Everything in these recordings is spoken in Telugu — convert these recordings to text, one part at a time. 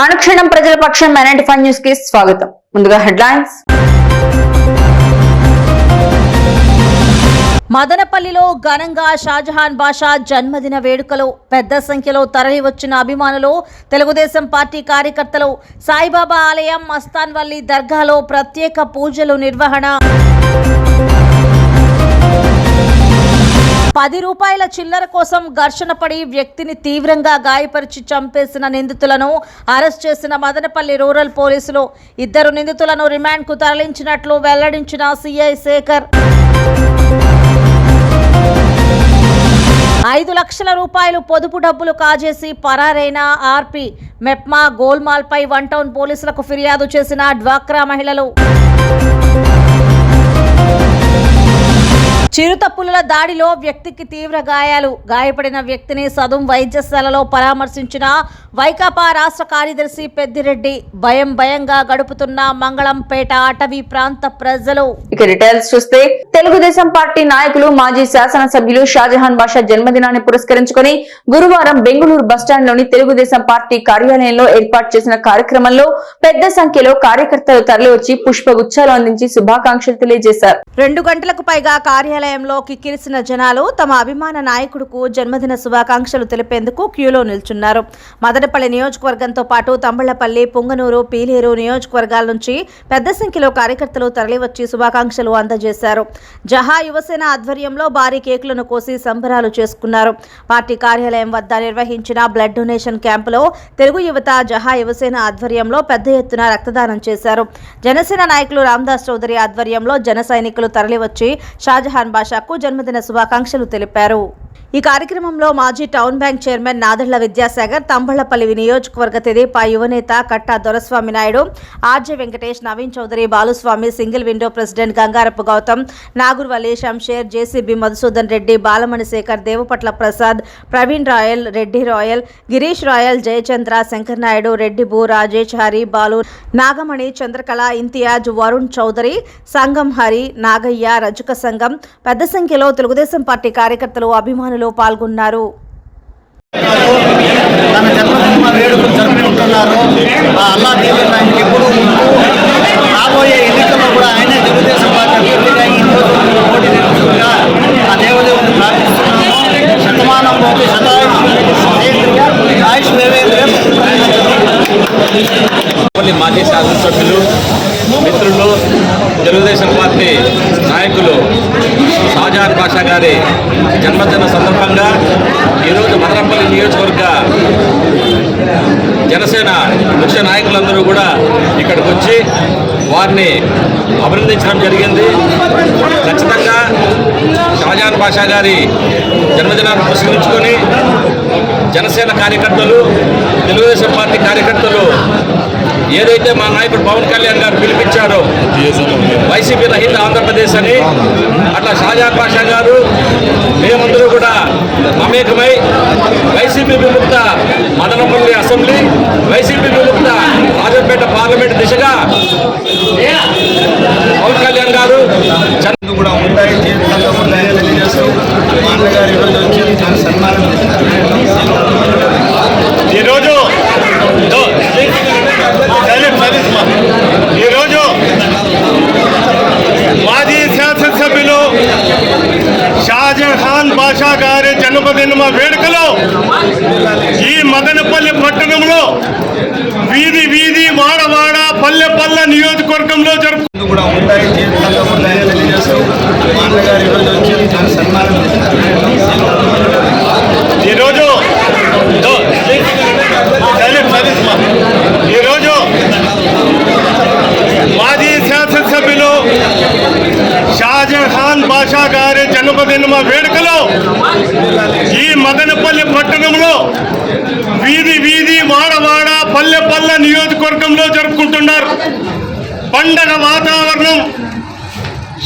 అనుక్షణం ప్రజల పక్షం MN95 న్యూస్ కి స్వాగతం. ముందుగా హెడ్లైన్స్. మదనపల్లిలో ఘనంగా షాజహాన్ బాషా జన్మదిన వేడుకలు. పెద్ద సంఖ్యలో తరలివచ్చిన అభిమానులు, తెలుగుదేశం పార్టీ కార్యకర్తలు. సాయిబాబా ఆలయం, మస్తాన్వల్లి దర్గాలో ప్రత్యేక పూజలు నిర్వహణ. 10 రూపాయల చిల్లర కోసం ఘర్షణ పడి వ్యక్తిని తీవ్రంగా గాయపరిచి చంపేసిన నిందితులను అరెస్ట్ చేసిన మదనపల్లి రూరల్ పోలీసులు. 2 నిందితులను రిమాండ్కు తరలించినట్లు వెల్లడించిన సిఐ శేఖర్. 5 లక్షల రూపాయలు పొదుపు డబ్బులు కాజేసి పరారైన ఆర్పి. మెప్మా గోల్మాల్పై 1 టౌన్ పోలీసులకు ఫిర్యాదు చేసిన డ్వాక్రా మహిళలు. చిరుతపులుల దాడిలో వ్యక్తికి తీవ్ర గాయాలు. గాయపడిన వ్యక్తిని సదుం వైద్యశాలలో పరామర్శించిన వైకాపా రాష్ట్ర కార్యదర్శి పెద్దిరెడ్డి. భయంగా గడుపుతున్న మంగళంపేట అటవీ ప్రాంత ప్రజలు. ఇక డీటెయిల్స్ చూస్తే, తెలుగుదేశం పార్టీ నాయకులు, మాజీ శాసనసభ్యులు షాజహాన్ బాషా జన్మదినాన్ని పురస్కరించుకుని గురువారం బెంగళూరు బస్టాండ్ లోని తెలుగుదేశం పార్టీ కార్యాలయంలో ఏర్పాటు చేసిన కార్యక్రమంలో పెద్ద సంఖ్యలో కార్యకర్తలు తరలివచ్చి పుష్పగుచ్చాలు అందించి శుభాకాంక్షలు తెలియజేశారు. 2 గంటలకు పైగా కార్యాలయంలో కిక్కిరిసిన జనాలు తమ అభిమాన నాయకుడుకు జన్మదిన శుభాకాంక్షలు తెలిపేందుకు క్యూలో నిల్చున్నారు. మదనపల్లి నియోజకవర్గంతో పాటు తంబళ్లపల్లి, పుంగనూరు, పీలేరు నియోజకవర్గాల నుంచి పెద్ద సంఖ్యలో కార్యకర్తలు తరలివచ్చి శుభాకాంక్షలు అందజేశారు. జహా యువసేన ఆధ్వర్యంలో భారీ కేకులను కోసి సంబరాలు చేసుకున్నారు. పార్టీ కార్యాలయం వద్ద నిర్వహించిన బ్లడ్ డొనేషన్ క్యాంపులో తెలుగు యువత, జహా యువసేన ఆధ్వర్యంలో పెద్ద ఎత్తున రక్తదానం చేశారు. జనసేన నాయకులు రామదాస్ చౌదరి ఆధ్వర్యంలో జన సైనికులు తరలివచ్చి షాజహాన్ బాషాకు జన్మదిన శుభాకాంక్షలు తెలిపారు. ఈ కార్యక్రమంలో మాజీ town bank chairman Nadella Vidyasagar, Thamballapalle నియోజకవర్గ తెదేపా యువనేత Katta Doraswamy Naidu, RJ Venkatesh, Naveen Chowdary, Baluswamy, single window president Gangarapu Gautam, Nagurvalli, Shamsher, JCB Madhusudan Reddy, Balamani Sekhar, Devapatla Prasad, Praveen Rayal, Reddy Rayal, Girish Rayal, Jayachandra, Shankar Naidu, Reddy భూ, రాజేష్, హరి, బాలు, నాగమణి, చంద్రకళ, ఇంతియాజ్, వరుణ్ చౌదరి, సంగం హరి, నాగయ్య, రజక సంఘం పెద్ద సంఖ్యలో తెలుగుదేశం పార్టీ కార్యకర్తలు, అభిమానులు పాల్గొన్నారు. తన జన్మదిన వేడుకలు జరుపుకుంటున్నారు. అల్లా దేవుడు ఆయనకి ఎప్పుడు రాబోయే ఎన్నికల్లో కూడా ఆయనే తెలుగుదేశం పార్టీ అభ్యర్థిగా ఈ రోజు పోటీ నిర్వహిస్తుందిగా ఆ దేవుడిని ప్రార్థిస్తున్నాము. శతమానం పోతే ఆయుష్ మాజీ శాసనసభ్యులు, మిత్రులు, తెలుగుదేశం పార్టీ నాయకులు షాజహాన్ బాషా గారి జన్మదిన సందర్భంగా ఈరోజు మదనపల్లి నియోజకవర్గ జనసేన ముఖ్య నాయకులందరూ కూడా ఇక్కడికి వచ్చి వారిని అభినందించడం జరిగింది. ఖచ్చితంగా షాజహాన్ బాషా గారి జన్మదినాన్ని పురస్కరించుకొని జనసేన కార్యకర్తలు, తెలుగుదేశం పార్టీ కార్యకర్తలు ఏదైతే మా నాయకుడు పవన్ కళ్యాణ్ గారు పిలిపించారో వైసీపీ రహిత ఆంధ్రప్రదేశ్ అని, అట్లా షాజహాన్ బాషా గారు మేమందరూ కూడా మమేకమై వైసీపీ విముక్త మదనపల్లి అసెంబ్లీ, వైసీపీ విముక్త రాజంపేట పార్లమెంట్ దిశగా పవన్ కళ్యాణ్ గారు కూడా ఉంటాయి, జీవితంలో ఉంటాయని తెలియజేస్తూ మా అన్నగారు ఈరోజు వచ్చి సన్మానం ఈరోజు మాజీ శాసనసభ్యులు షాజహాన్ బాషా గారి జన్మదిన వేడుకలో ఈ మదనపల్లి పట్టణంలో వీధి వాడ పల్లె నియోజకవర్గంలో జరుపుకుంటూ కూడా ఉంటాయి, జీవితంలో ఉంటాయని తెలియజేస్తూ మా అన్నగారు ఈరోజు వచ్చి సన్మానం ఈరోజు మాజీ శాసనసభ్యులు షాజహాన్ బాషా గారి జన్మదిన వేడుకలో ఈ మదనపల్లి పట్టణంలో వీధి వాడ పల్లె నియోజకవర్గంలో జరుపుకుంటున్నారు. పండగ వాతావరణం.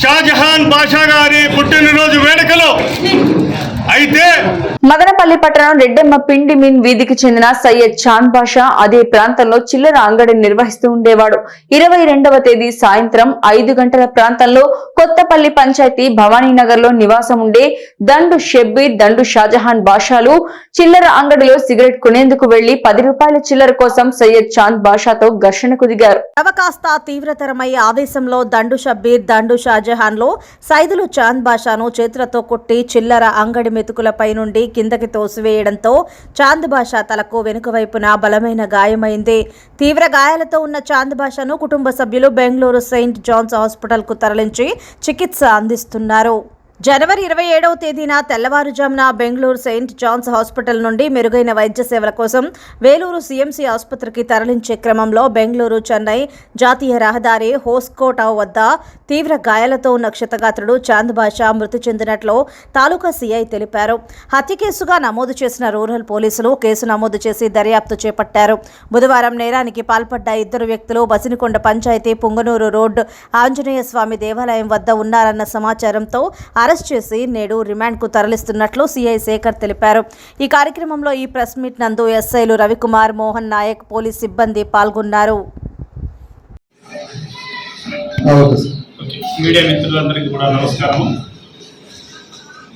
షాజహాన్ బాషా గారి పుట్టినరోజు వేడుకలో అయితే మదనపల్లి పట్టణం రెడ్డెమ్మ పిండి మిన్ వీధికి చెందిన సయ్యద్ చాంద్ బాషా అదే ప్రాంతంలో చిల్లర అంగడిని నిర్వహిస్తూ ఉండేవాడు. 22వ తేదీ సాయంత్రం 5 గంటల ప్రాంతంలో కొత్త కొత్తపల్లి పంచాయతీ భవానీనగర్ లో నివాసం ఉండే దండు షబ్బీర్, దండు షాజహాన్ బాషాలు చిల్లర అంగడిలో సిగరెట్ కొనేందుకు వెళ్లి 10 రూపాయల చిల్లర కోసం సయ్యద్ చాంద్ బాషాతో ఘర్షణకు దిగారు. కాస్త తీవ్రతరమై ఆవేశంలో దండు షబ్బీర్, దండు షాజహాన్ లో సైదులు చాంద్ బాషాను చేతులతో కొట్టి చిల్లర అంగడి మెతుకులపై నుండి కిందకి తోసివేయడంతో చాంద్ బాషా తలకు వెనుక వైపున బలమైన గాయమైంది. తీవ్ర గాయాలతో ఉన్న చాంద్ బాషాను కుటుంబ సభ్యులు బెంగళూరు సెయింట్ జాన్స్ హాస్పిటల్ కు తరలించి చికిత్స అందిస్తున్నారు. జనవరి 27వ తేదీన తెల్లవారుజామున బెంగళూరు సెయింట్ జాన్స్ హాస్పిటల్ నుండి మెరుగైన వైద్య సేవల కోసం వేలూరు సీఎంసీ ఆసుపత్రికి తరలించే క్రమంలో బెంగళూరు చెన్నై జాతీయ రహదారి హోస్కోట వద్ద తీవ్ర గాయాలతో ఉన్న క్షతగాత్రుడు చాంద్ బాషా మృతి చెందినట్లు తాలూకా సీఐ తెలిపారు. హత్య కేసుగా నమోదు చేసిన రూరల్ పోలీసులు కేసు నమోదు చేసి దర్యాప్తు చేపట్టారు. బుధవారం నేరానికి పాల్పడ్డ 2 వ్యక్తులు బసినకొండ పంచాయతీ పుంగనూరు రోడ్డు ఆంజనేయ స్వామి దేవాలయం వద్ద ఉన్నారన్న సమాచారంతో అరెస్ట్ చేసి నేడు రిమాండ్కు తరలిస్తున్నట్లు సీఐ శేఖర్ తెలిపారు. ఈ కార్యక్రమంలో ఈ ప్రెస్ మీట్ నందు ఎస్ఐలు రవికుమార్, మోహన్ నాయక్, పోలీస్ సిబ్బంది పాల్గొన్నారు. మీడియా మిత్రులందరికీ కూడా నమస్కారం.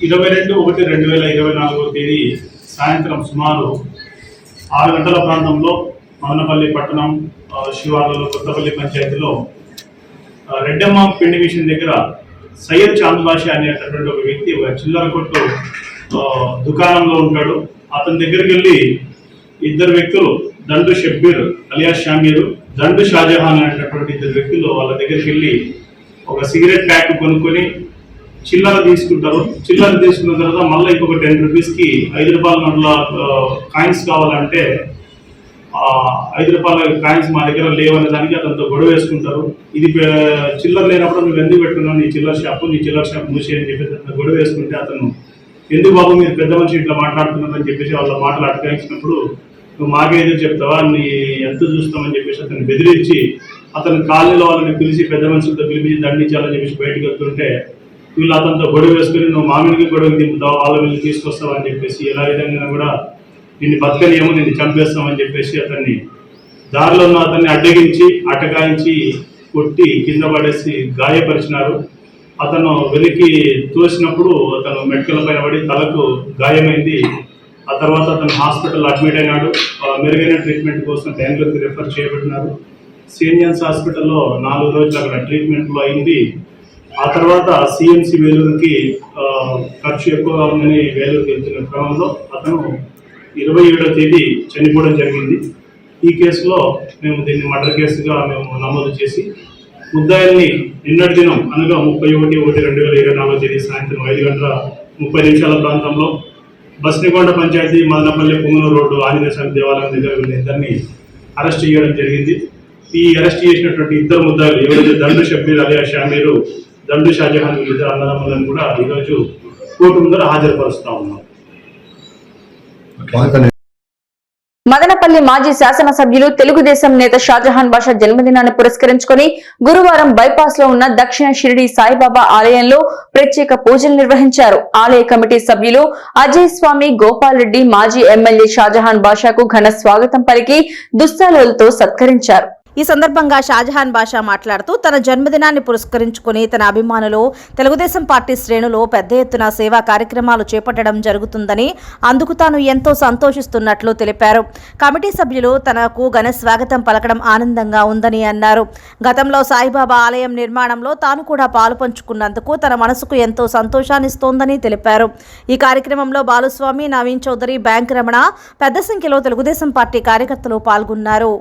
22/1/2024 తేదీ సాయంత్రం సుమారు 6 గంటల ప్రాంతంలో మదనపల్లి పట్టణం శివార్లలో కొత్తపల్లి పంచాయతీలో రెడ్డమ్మ పిండి మిషన్ దగ్గర సయ్యద్ చాంద్ బాషా అనేటటువంటి ఒక వ్యక్తి ఒక చిల్లర కొట్టు దుకాణంలో ఉంటాడు. అతని దగ్గరికి వెళ్ళి 2 వ్యక్తులు దండు షబ్బీర్ అలియాస్ షామీరు, దండు షాజహాన్ అనేటటువంటి 2 వ్యక్తులు వాళ్ళ దగ్గరికి వెళ్ళి ఒక సిగరెట్ ప్యాక్ కొనుక్కొని చిల్లర తీసుకుంటారు. చిల్లర తీసుకున్న తర్వాత మళ్ళీ ఇంకొక 10 రూపీస్కి 5 రూపాయల నోట్ల కాయిన్స్ కావాలంటే 5 రూపాయల కాయిన్స్ మా దగ్గర లేవనే దానికి అతనితో గొడవ వేసుకుంటారు. ఇది చిల్లర లేనప్పుడు నువ్వు ఎందుకు పెట్టుకున్నావు, నీ చిల్లర షాప్ మూసి అని చెప్పేసి అతను గొడవ వేసుకుంటే అతను ఎందుకు బాబు మీరు పెద్ద మనిషి ఇట్లా మాట్లాడుతున్నారని చెప్పేసి వాళ్ళ మాటలు అటకాయించినప్పుడు నువ్వు మాకే ఎదురు చెప్తావా, నీ ఎంత చూస్తామని చెప్పేసి అతను బెదిరించి అతను కాలనీలో వాళ్ళని పిలిచి పెద్ద మనుషులతో పిలిపించి దండించాలని చెప్పేసి బయటకు వెళ్తుంటే వీళ్ళు అతనితో గొడవ వేసుకుని నువ్వు మామిడికి గొడవకి దింపుతావు, వాళ్ళ వీళ్ళు తీసుకొస్తావు అని చెప్పేసి ఎలా విధంగా కూడా నిన్ను బతకలేమో, నిన్ను చంపేస్తామని చెప్పేసి అతన్ని దారిలో ఉన్న అతన్ని అడ్డగించి అటకాయించి కొట్టి కింద పడేసి గాయపరిచినారు. అతను వెలికి తోసినప్పుడు అతను మెడికల్ పైన పడి తలకు గాయమైంది. ఆ తర్వాత అతను హాస్పిటల్ అడ్మిట్ అయినాడు. మెరుగైన ట్రీట్మెంట్ కోసం బెంగళూరుకి రెఫర్ చేయబడినారు. సీనియన్స్ హాస్పిటల్లో 4 రోజులు అక్కడ ట్రీట్మెంట్లో అయింది. ఆ తర్వాత సిఎంసి వేలూరుకి ఖర్చు ఎక్కువగా ఉందని వేలూరుకి వెళ్తున్న క్రమంలో అతను 27వ తేదీ చనిపోవడం జరిగింది. ఈ కేసులో మేము దీన్ని మర్డర్ కేసుగా మేము నమోదు చేసి ముద్దాయిల్ని నిన్నటి దినం అనగా 31/1/2024 తేదీ సాయంత్రం 5:30 ప్రాంతంలో బస్నికొండ పంచాయతీ మదనపల్లి పుంగనూరు రోడ్డు ఆంజనేయ స్వామి దేవాలయం దగ్గర ఉన్న 2 అరెస్ట్ చేయడం జరిగింది. ఈ అరెస్ట్ చేసినటువంటి 2 ముద్దాయిలు ఎవరైతే దండు షబ్బీర్ అలియాస్ షామీరు, దండు షాజహాన్ వీళ్ళిద్దరు అన్నదమ్ములను కూడా ఈరోజు కోర్టు ముందర హాజరుపరుస్తా ఉన్నాం. మదనపల్లి మాజీ శాసనసభ్యులు తెలుగుదేశం నేత షాజహాన్ బాషా జన్మదినాన్ని పురస్కరించుకొని గురువారం బైపాస్ లో ఉన్న దక్షిణ షిరిడి సాయిబాబా ఆలయంలో ప్రత్యేక పూజలు నిర్వహించారు. ఆలయ కమిటీ సభ్యులు అజయ్ స్వామి, గోపాల్ రెడ్డి మాజీ ఎమ్మెల్యే షాజహాన్ బాషాకు ఘన స్వాగతం పలికి దుస్తాలతో సత్కరించారు. ఈ సందర్భంగా షాజహాన్ బాషా మాట్లాడుతూ తన జన్మదినాన్ని పురస్కరించుకుని తన అభిమానులు, తెలుగుదేశం పార్టీ శ్రేణులు పెద్ద ఎత్తున సేవా కార్యక్రమాలు చేపట్టడం జరుగుతుందని, అందుకు తాను ఎంతో సంతోషిస్తున్నట్లు తెలిపారు. కమిటీ సభ్యులు తనకు ఘన స్వాగతం పలకడం ఆనందంగా ఉందని అన్నారు. గతంలో సాయిబాబా ఆలయం నిర్మాణంలో తాను కూడా పాలు పంచుకున్నందుకు తన మనసుకు ఎంతో సంతోషాన్నిస్తోందని తెలిపారు. ఈ కార్యక్రమంలో బాలుస్వామి, నవీన్ చౌదరి, బ్యాంక్ రమణ, పెద్ద సంఖ్యలో తెలుగుదేశం పార్టీ కార్యకర్తలు పాల్గొన్నారు.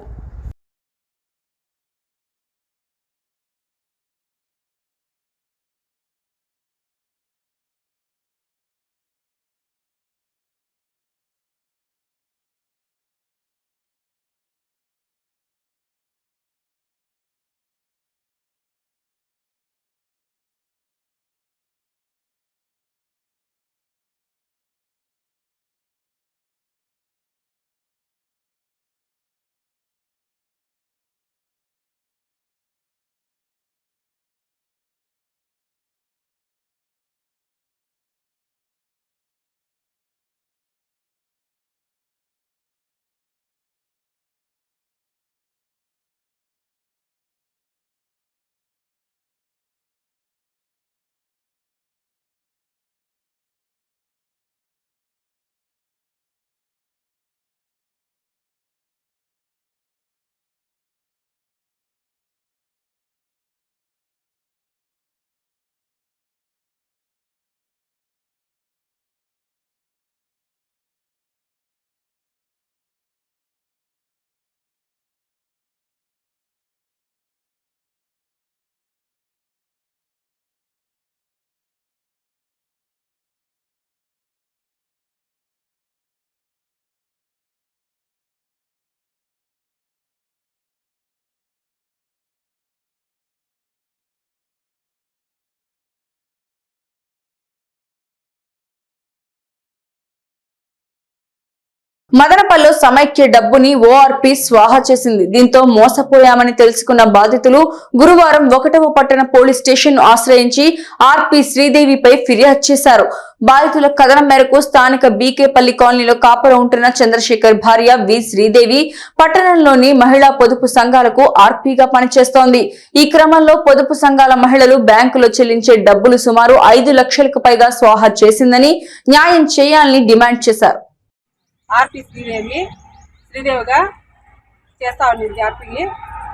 మదనపల్లిలో సమైక్య డబ్బుని ఓఆర్పీ స్వాహా చేసింది. దీంతో మోసపోయామని తెలుసుకున్న బాధితులు గురువారం 1వ పట్టణ పోలీస్ స్టేషన్ ఆశ్రయించి ఆర్పీ శ్రీదేవిపై ఫిర్యాదు చేశారు. బాధితుల కథనం మేరకు స్థానిక బీకేపల్లి కాలనీలో కాపురం ఉంటున్న చంద్రశేఖర్ భార్య వి శ్రీదేవి పట్టణంలోని మహిళా పొదుపు సంఘాలకు ఆర్పీగా పనిచేస్తోంది. ఈ క్రమంలో పొదుపు సంఘాల మహిళలు బ్యాంకులో చెల్లించే డబ్బులు సుమారు 5 లక్షలకు పైగా స్వాహా చేసిందని న్యాయం చేయాలని డిమాండ్ చేశారు. ఆర్పీ శ్రీదేవిగా చేస్తా ఉన్నది. ఆర్పీకి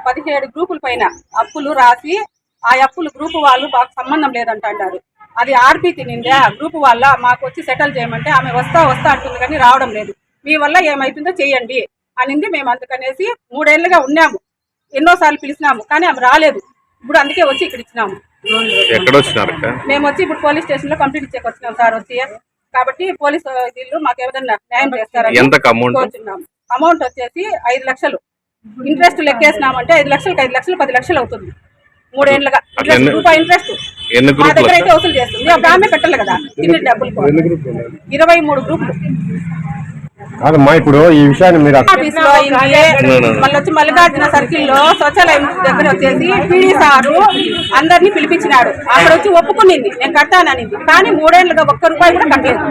17 గ్రూపుల పైన అప్పులు రాసి ఆ అప్పులు గ్రూపు వాళ్ళు మాకు సంబంధం లేదంటారు. అది ఆర్పీకి నిందా గ్రూపు వాళ్ళ మాకు వచ్చి సెటిల్ చేయమంటే ఆమె వస్తా అంటుంది కానీ రావడం లేదు. మీ వల్ల ఏమైతుందో చేయండి అనింది. మేము అందుకనేసి 3 ఏళ్లుగా ఉన్నాము, ఎన్నోసార్లు పిలిచినాము కానీ ఆమె రాలేదు. ఇప్పుడు అందుకే వచ్చి ఇక్కడ ఇచ్చినాము. మేము వచ్చి ఇప్పుడు పోలీస్ స్టేషన్ లో కంప్లీట్ ఇచ్చేకి వచ్చినాం సార్ వచ్చి. కాబట్టి పోలీసు వీళ్ళు మాకు ఏదైనా న్యాయం చేస్తారని కోరుతున్నాము. అమౌంట్ వచ్చేసి 5 లక్షలు ఇంట్రెస్ట్ లెక్కేసినామంటే 5 లక్షలకు 5 లక్షలు 10 లక్షలు అవుతుంది. 3 ఏళ్ళుగా రూపాయి ఇంట్రెస్ట్ మా దగ్గర అయితే వసూలు చేస్తుంది. అప్పుడు ఆమె పెట్టాలి కదా తిన్న డబ్బులు. 23 గ్రూపులు ఇప్పుడు ఈ విషయాన్ని మీరు మళ్ళీ వచ్చి మల్లికార్జున సర్కిల్ లో శౌచాలయం దగ్గర వచ్చేసి పీడీ సారు అందరినీ పిలిపించినాడు. అక్కడ వచ్చి ఒప్పుకునింది నేను కట్టాననింది. కానీ 3 ఏళ్ళుగా 1 రూపాయి కూడా కట్టలేదు.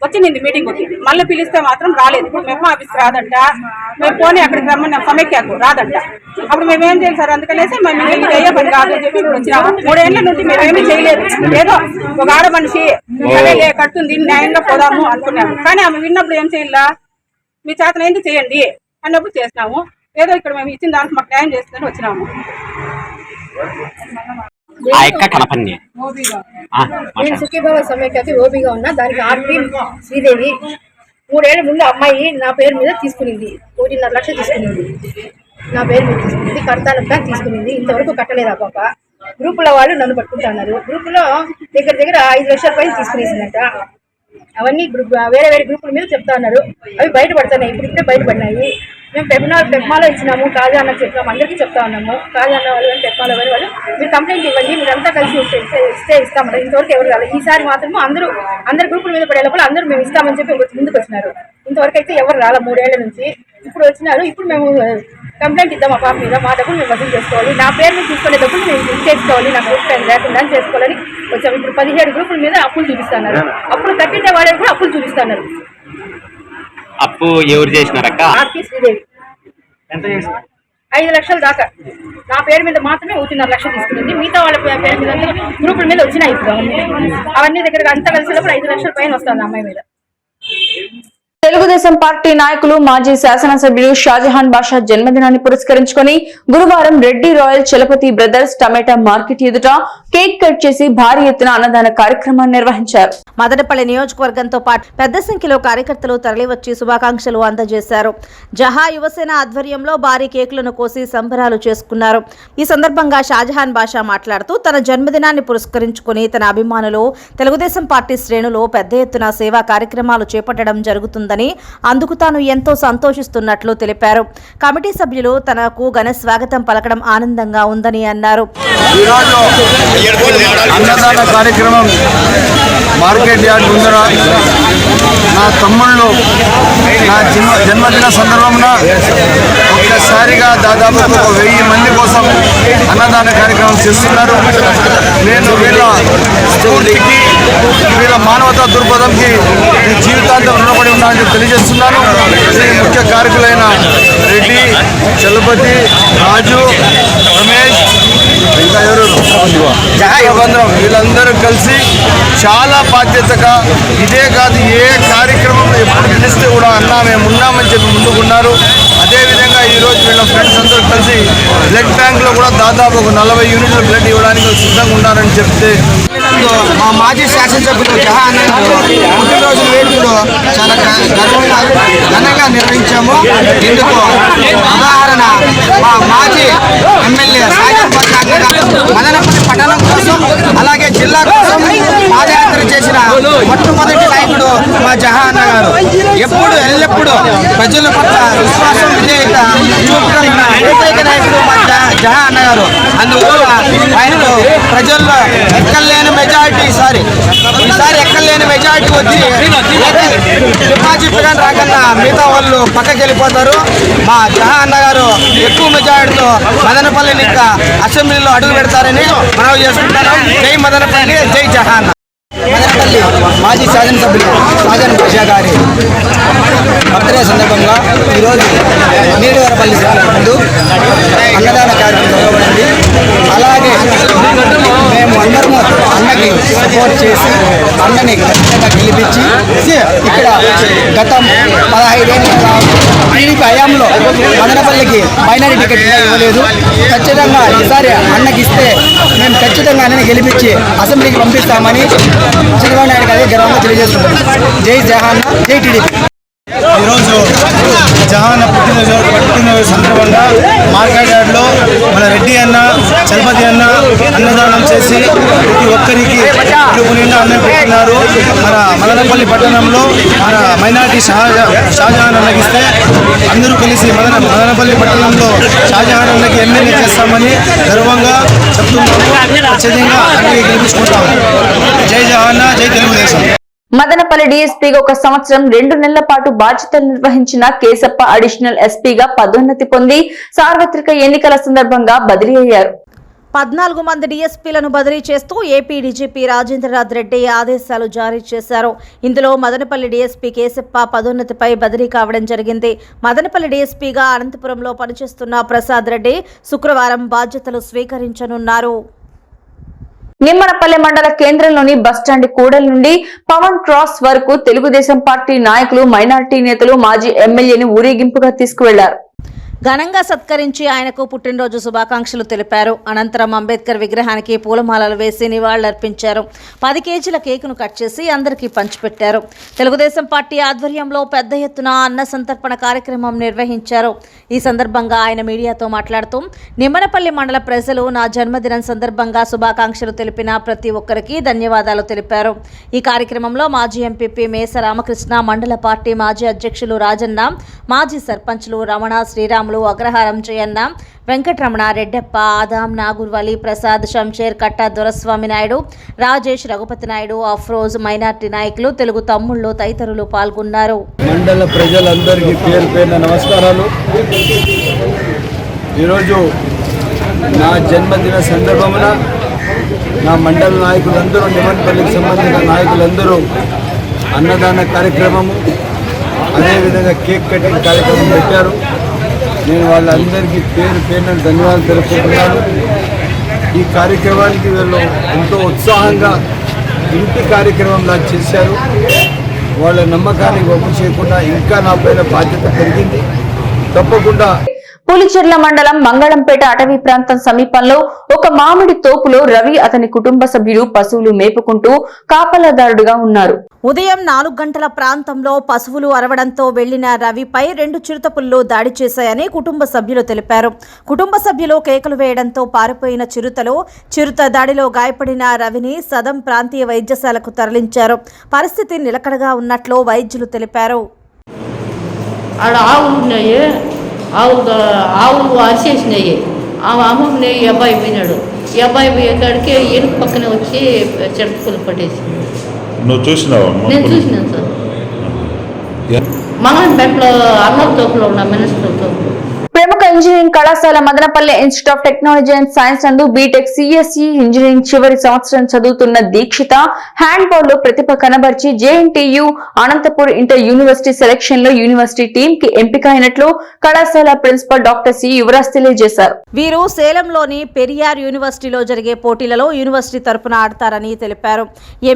వచ్చింది మీటింగ్ వచ్చి మళ్ళీ పిలిస్తే మాత్రం రాలేదు. ఇప్పుడు మేము ఆఫీస్ రాదంట, మేము పోనీ అక్కడికి రమ్మని సమైక్యకు రాదంట. అప్పుడు మేమేం చేయాలి సార్? అందుకనేసి మేము అయ్యే పని కాదు అని చెప్పి ఇప్పుడు వచ్చినాము. 3 ఏళ్ల నుండి మేమేమీ చేయలేదు. ఏదో ఒక ఆడ మనిషి కడుతుంది న్యాయంగా పోదాము అనుకున్నాము. కానీ ఆమె విన్నప్పుడు ఏం చేయాల, మీ చేతన ఏంటి చేయండి అన్నప్పుడు చేసినాము. ఏదో ఇక్కడ మేము ఇచ్చిన దానికి మాకు న్యాయం చేస్తుందని వచ్చినాము. నేను సుఖీభావ సమైక్యకి ఓబీగా ఉన్నా. దానికి ఆర్పీ శ్రీదేవి 3 ఏళ్ల ముందు అమ్మాయి నా పేరు మీద తీసుకునింది. 1.5 లక్షలు తీసుకునింది. నా పేరు మీద తీసుకునింది, కడతానంతా తీసుకునింది. ఇంతవరకు కట్టలేదు. ఆ పాప గ్రూపుల వాళ్ళు నన్ను పట్టుకుంటున్నారు. గ్రూపులో దగ్గర 5 లక్షల పైన తీసుకునేసిందంట. అవన్నీ వేరే గ్రూపుల మీద చెప్తా ఉన్నారు. అవి బయటపడుతున్నాయి. ఇప్పుడే బయటపడినాయి. మేము పెప్మాలో ఇచ్చినాము, కాజా అన్నకు చెప్పినాము, అందరికీ చెప్తా ఉన్నాము. కాజా అన్న వాళ్ళు కానీ పెప్మాలో కానీ వాళ్ళు మీరు కంప్లైంట్ ఇవ్వండి, మీరంతా కలిసి ఇస్తే ఇస్తామన్నారు. ఇంతవరకు ఎవరు రాలేదు. ఈసారి మాత్రము అందరు గ్రూపుల మీద పడే లోపల అందరూ మేము ఇస్తామని చెప్పి ముందుకు వచ్చినారు. ఇంతవరకు అయితే ఎవరు రాలే 3 ఏళ్ల నుంచి. ఇప్పుడు వచ్చినారు. ఇప్పుడు మేము కంప్లైంట్ ఇద్దాం ఆ పాప మీద. మా డబ్బులు మేము వసూలు చేసుకోవాలి, నా పేరు మీద తీసుకునే డబ్బులు మేము చేసుకోవాలి, నాకు గ్రూప్ టైం లేకుండా చేసుకోవాలని వచ్చాము. ఇప్పుడు 17 గ్రూపుల మీద అప్పులు చూపిస్తున్నారు. అప్పులు కట్టించే వాళ్ళని కూడా అప్పులు చూపిస్తున్నారు. అప్పు ఎవరు చేసినారక్క? ఆర్పీ శ్రీదేవి 5 లక్షల దాకా నా పేరు మీద మాత్రమే 1.5 లక్షలు తీసుకునింది. మిగతా వాళ్ళ పేరు మీద గ్రూపుల మీద వచ్చినాయి. ఇప్పుడు అవన్నీ దగ్గర అంతా కలిసినప్పుడు 5 లక్షల పైన వస్తుంది అమ్మాయి మీద. తెలుగుదేశం పార్టీ నాయకులు మాజీ శాసనసభ్యులు షాజహాన్ బాషా జన్మదినాన్ని పురస్కరించుకుని గురువారం రెడ్డి రాయల్ చలపతి బ్రదర్స్ టమాటా మార్కెట్ ఎదుట కేక్ కట్ చేసి భారీ ఎత్తున అన్నదాన కార్యక్రమాన్ని నిర్వహించారు. మదనపల్లి నియోజకవర్గంతో పాటు పెద్ద సంఖ్యలో కార్యకర్తలు తరలివచ్చి శుభాకాంక్షలు అందజేశారు. జహా యువసేన ఆధ్వర్యంలో భారీ కేకులను కోసి సంబరాలు చేసుకున్నారు. ఈ సందర్భంగా షాజహాన్ బాషా మాట్లాడుతూ తన జన్మదినాన్ని పురస్కరించుకుని తన అభిమానులు తెలుగుదేశం పార్టీ శ్రేణులు పెద్ద ఎత్తున సేవా కార్యక్రమాలు చేపట్టడం జరుగుతుందని, అందుకు తాను ఎంతో సంతోషిస్తున్నట్లు తెలిపారు. కమిటీ సభ్యులు తనకు ఘన స్వాగతం పలకడం ఆనందంగా ఉందని అన్నారు. అన్నదాన కార్యక్రమం మార్కెట్ యార్డ్ ముందర నా తమ్ముళ్ళు నా జన్మదిన సందర్భంన ఒక్కసారిగా దాదాపు 1000 మంది కోసం అన్నదాన కార్యక్రమం చేస్తున్నారు. నేను వీళ్ళ స్ఫూర్తికి, వీళ్ళ మానవతా దృక్పథంకి జీవితాంతం రుణపడి ఉన్నానని తెలియజేస్తున్నాను. ముఖ్య కారకులైన రెడ్డి, చలపతి, రాజు, రమేష్, ఇంకా ఎవరు జయబంద్రం వీళ్ళందరూ కలిసి చాలా బాధ్యతగా, ఇదే కాదు ఏ కార్యక్రమం ఎప్పుడు పిలిస్తే కూడా అన్నా మేము ఉన్నామని చెప్పి ముందుకున్నారు. అదేవిధంగా ఈరోజు వీళ్ళ ఫ్రెండ్స్ అందరూ కలిసి బ్లడ్ బ్యాంక్లో కూడా దాదాపు ఒక 40 యూనిట్ల బ్లడ్ ఇవ్వడానికి సిద్ధంగా ఉన్నారని చెప్తే మా మాజీ శాసనసభ్యులు జహాన్ పుట్టినరోజు వేడుకలు చాలా ఘనంగా నిర్వహించాము. ఇందుకు ఉదాహరణ మా మాజీ ఎమ్మెల్యే మదనపల్లి పట్టణం కోసం అలాగే జిల్లా కోసం పాదయాత్ర చేసిన మొట్టమొదటి నాయకుడు మా జహాన్ గారు. ఎప్పుడు ఎల్లప్పుడూ ప్రజల పట్ల విశ్వాసం విధేయత చూపుతున్న ఏకైక నాయకుడు మా జహా అన్నగారు. అందువల్ల ఆయనకు ప్రజల్లో ఎక్కలేని మెజారిటీ ఈసారి ఎక్కలేని మెజారిటీ వచ్చి డిపాజిట్ కానీ రాకన్నా మిగతా వాళ్ళు పక్కకి వెళ్ళిపోతారు. మా జహా అన్నగారు ఎక్కువ మెజారిటీతో మదనపల్లిని ఇంకా అసెంబ్లీలో అడుగు పెడతారని మనవి చేసుకుంటారు. జై మదనపల్లి, జై జహా అన్న. మదనపల్లి మాజీ శాసనసభ్యులు షాజహాన్ బాషా గారి బర్త్డే సందర్భంగా ఈరోజు నీడివరపల్లి ముందు అన్నదాన కార్యక్రమం జరగబడింది. అలాగే మేము అందరము అన్నకి సపోర్ట్ చేసి అన్నని ఖచ్చితంగా గెలిపించి ఇక్కడ గత 15 ఏళ్ళ టీడీపీ హయాంలో మదనపల్లికి మైనారిటీ టికెట్ ఇవ్వలేదు. ఖచ్చితంగా ఈసారి అన్నకి ఇస్తే మేము ఖచ్చితంగా అన్నని గెలిపించి అసెంబ్లీకి పంపిస్తామని చంద్రబాబు నాయుడు గారి గర్వంగా తెలియజేస్తున్నాం. జై జహాన్, జై టీడీపీ. ఈరోజు జహాన్ పుట్టినరోజు సందర్భంగా మార్కెట్ యార్డ్లో మన రెడ్డి అన్న, చలపతి అన్న అన్నదానం చేసి ప్రతి ఒక్కరికి ఇరుపు నిండా అన్నం పెట్టినారు. మన మదనపల్లి పట్టణంలో మన మైనార్టీ షాజహాన్ అన్నగిస్తే అందరూ కలిసి మదనపల్లి పట్టణంలో షాజహాన్ అన్నకి ఎమ్మెల్యే చేస్తామని గర్వంగా చెప్తున్నాము. ఖచ్చితంగా అన్నకి గెలిపించుకుంటాము. జై జహాన్, జై తెలుగుదేశం. మదనపల్లి డీఎస్పీగా 1 సంవత్సరం 2 నెలల పాటు బాధ్యతలు నిర్వహించిన కేశప్ప అడిషనల్ ఎస్పీగా పదోన్నతి పొంది సార్వత్రిక ఎన్నికల సందర్భంగా బదిలీ అయ్యారు. 14 మంది డీఎస్పీలను బదిలీ చేస్తూ ఏపీ డీజీపీ రాజేంద్రనాథ్ రెడ్డి ఆదేశాలు జారీ చేశారు. ఇందులో మదనపల్లి డీఎస్పీ కేశప్ప పదోన్నతిపై బదిలీ కావడం జరిగింది. మదనపల్లి డీఎస్పీగా అనంతపురంలో పనిచేస్తున్న ప్రసాద్ రెడ్డి శుక్రవారం బాధ్యతలు స్వీకరించనున్నారు. నిమ్మనపల్లి మండల కేంద్రంలోని బస్టాండ్ కూడలి నుండి పవన్ క్రాస్ వరకు తెలుగుదేశం పార్టీ నాయకులు, మైనారిటీ నేతలు మాజీ ఎమ్మెల్యేని ఊరేగింపుగా తీసుకువెళ్లారు. ఘనంగా సత్కరించి ఆయనకు పుట్టినరోజు శుభాకాంక్షలు తెలిపారు. అనంతరం అంబేద్కర్ విగ్రహానికి పూలమాలలు వేసి నివాళులర్పించారు. 10 కేజీల కేకును కట్ చేసి అందరికీ పంచిపెట్టారు. తెలుగుదేశం పార్టీ ఆధ్వర్యంలో పెద్ద ఎత్తున అన్న సంతర్పణ కార్యక్రమం నిర్వహించారు. ఈ సందర్భంగా ఆయన మీడియాతో మాట్లాడుతూ నిమ్మనపల్లి మండల ప్రజలు నా జన్మదినం సందర్భంగా శుభాకాంక్షలు తెలిపిన ప్రతి ఒక్కరికి ధన్యవాదాలు తెలిపారు. ఈ కార్యక్రమంలో మాజీ ఎంపీపీ మేస రామకృష్ణ, మండల పార్టీ మాజీ అధ్యక్షులు రాజన్న, మాజీ సర్పంచ్లు రమణ, శ్రీరామ్, అగ్రహారం జయన్న, వెంకటరమణ, రెడ్డప్ప, ఆదాం, నాగూర్వలి, ప్రసాద్, శంషేర్, కట్ట దొరస్వామి నాయుడు, రాజేష్, రఘుపతి నాయుడు, అఫ్రోజ్, మైనార్టీ నాయకులు, తెలుగు తమ్ముళ్ళు తదితరులు పాల్గొన్నారు. మండల ప్రజలందరికీ పేరు పేరున నమస్కారాలు. ఈరోజు నా జన్మదిన సందర్భమున నా మండల నాయకులందరూ, నిమ్మనపల్లికి సంబంధించిన నాయకులందరూ అన్నదాన కార్యక్రమము, అదేవిధంగా కేక్ కటింగ్ కార్యక్రమం పెట్టారు. నేను వాళ్ళందరికీ పేరు పేరున ధన్యవాదాలు తెలుపుకుంటున్నాను. ఈ కార్యక్రమానికి వీళ్ళు ఎంతో ఉత్సాహంగా ఇంటి కార్యక్రమంలా చేశారు. వాళ్ళ నమ్మకాన్ని వమ్ము చేయకుండా ఇంకా నా పైన బాధ్యత పెరిగింది. తప్పకుండా పులిచెర్ల మండలం మంగళంపేట అటవీ ప్రాంతం సమీపంలో ఒక మామిడి తోపులో రవి, అతని కుటుంబ సభ్యులు పశువులు మేపుకుంటూ కాపలాదారుడుగా ఉన్నారు. ఉదయం 4 గంటల ప్రాంతంలో పశువులు అరవడంతో వెళ్లిన రవిపై 2 చిరుతపులు దాడి చేశాయని కుటుంబ సభ్యులు తెలిపారు. కుటుంబ సభ్యులు కేకలు వేయడంతో పారిపోయిన చిరుత దాడిలో గాయపడిన రవిని సదం ప్రాంతీయ వైద్యశాలకు తరలించారు. పరిస్థితి నిలకడగా ఉన్నట్లు వైద్యులు తెలిపారు. ఆవులు అరిచేసినాయి. ఆ అమ్మని ఈ అబ్బాయి పోయినాడు. ఈ అబ్బాయి పోయేకాడికి ఎనుక పక్కనే వచ్చి చెడుపులు పట్టేసింది. నువ్వు చూసినావా? నేను చూసినాను సార్. మంగళంపేటలో అల్లరి తోపులో ఉన్న మినిస్టర్ తోపు. ప్రముఖ ఇంజనీరింగ్ కళాశాల Madanapalle institute of technology and science నందు బీటెక్ సిఎస్ఈ ఇంజనీరింగ్ చివరి సంవత్సరం చదువుతున్న దీక్షిత హ్యాండ్బాల్ లో ప్రతిభ కనబర్చి JNTU Anantapur inter university selection లో యూనివర్సిటీ టీం కి ఎంపిక అయినట్లు కళాశాల ప్రిన్సిపల్ డాక్టర్ సి యువరాజ్ తెలియజేశారు. వీరు సేలంలోని పెరియార్ యూనివర్సిటీలో జరిగే పోటీలలో యూనివర్సిటీ తరపున ఆడతారని తెలిపారు.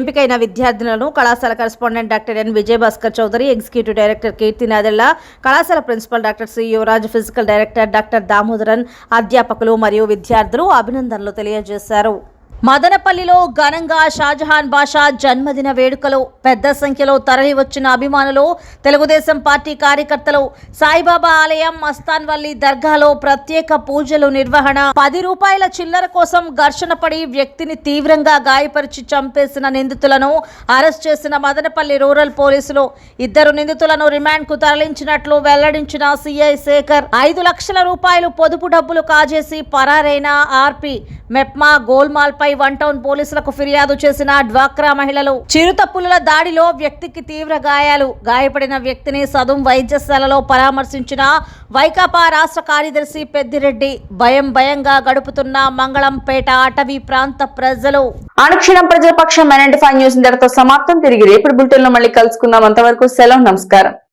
ఎంపికైన విద్యార్థులను కళాశాల correspondent doctor N Vijayabhaskar Chowdary, executive director Keerthi Nadella, కళాశాల principal doctor C Yuvaraj, physical director doctor Damodaran, అధ్యాపకులు మరియు విద్యార్థులు అభినందనలు తెలియజేశారు. మదనపల్లిలో ఘనంగా షాజహాన్ బాషా జన్మదిన వేడుకలు. పెద్ద సంఖ్యలో తరలివచ్చిన అభిమానులు, తెలుగుదేశం పార్టీ కార్యకర్తలు సాయిబాబా ఆలయం, మస్తాన్వల్లి దర్గాలో ప్రత్యేక పూజలు నిర్వహణ. 10 రూపాయల చిల్లర కోసం ఘర్షణ పడి వ్యక్తిని తీవ్రంగా గాయపరిచి చంపేసిన నిందితులను అరెస్ట్ చేసిన మదనపల్లి రూరల్ పోలీసులు. 2 నిందితులను రిమాండ్ కు తరలించినట్లు వెల్లడించిన సిఐ శేఖర్. 5 లక్షల రూపాయలు పొదుపు డబ్బులు కాజేసి పరారైన ఆర్పి మెప్మా గోల్మాల్ పై 1 టౌన్ పోలీసులకు ఫిర్యాదు చేసిన డ్వాక్రా మహిళలు. చిరుతపులుల దాడిలో వ్యక్తికి తీవ్ర గాయాలు. గాయపడిన వ్యక్తిని సదుం వైద్యశాలలో పరామర్శించిన వైకాపా రాష్ట్ర కార్యదర్శి పెద్దిరెడ్డి. భయంగా గడుపుతున్న మంగళంపేట అటవీ ప్రాంత ప్రజలు. అనుక్షణం ప్రజాపక్షం 95 న్యూస్ ఇంతటితో సమాప్తం. తిరిగి రేపటి బులెటిన్ లో మళ్ళీ కలుసుకుందాం. అంతవరకు సెలవు, నమస్కారం.